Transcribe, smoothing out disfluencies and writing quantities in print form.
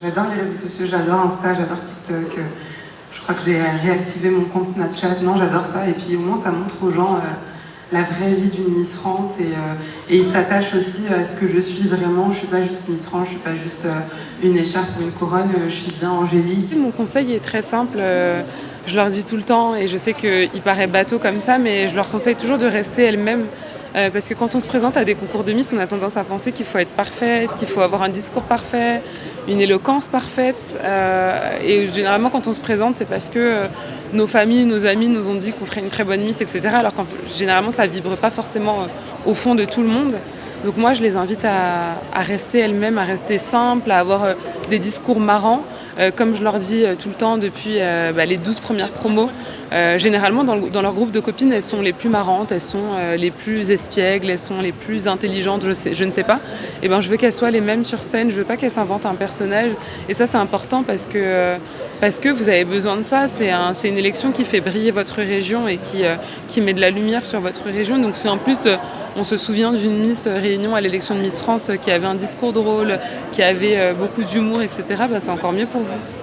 J'adore les réseaux sociaux, j'adore Insta, j'adore TikTok. Je crois que j'ai réactivé mon compte Snapchat. Non, j'adore ça. Et puis au moins, ça montre aux gens la vraie vie d'une Miss France. Et ils s'attachent aussi à ce que je suis vraiment. Je suis pas juste Miss France, je suis pas juste une écharpe ou une couronne. Je suis bien Angélique. Mon conseil est très simple. Je leur dis tout le temps, et je sais qu'il paraît bateau comme ça, mais je leur conseille toujours de rester elles-mêmes. Parce que quand on se présente à des concours de Miss, on a tendance à penser qu'il faut être parfaite, qu'il faut avoir un discours parfait, une éloquence parfaite. Et généralement, quand on se présente, c'est parce que nos familles, nos amis nous ont dit qu'on ferait une très bonne Miss, etc. Alors que généralement, ça ne vibre pas forcément au fond de tout le monde. Donc moi, je les invite à rester elles-mêmes, à rester simples, à avoir des discours marrants. Comme je leur dis tout le temps depuis les 12 premières promos, généralement dans leur groupe de copines, elles sont les plus marrantes, elles sont les plus espiègles, elles sont les plus intelligentes, je ne sais pas. Et ben, je veux qu'elles soient les mêmes sur scène, je veux pas qu'elles s'inventent un personnage. Et ça, c'est important parce que vous avez besoin de ça. C'est une élection qui fait briller votre région et qui met de la lumière sur votre région. Donc si en plus on se souvient d'une Miss Réunion à l'élection de Miss France qui avait un discours drôle, qui avait beaucoup d'humour, etc., c'est encore mieux pour vous.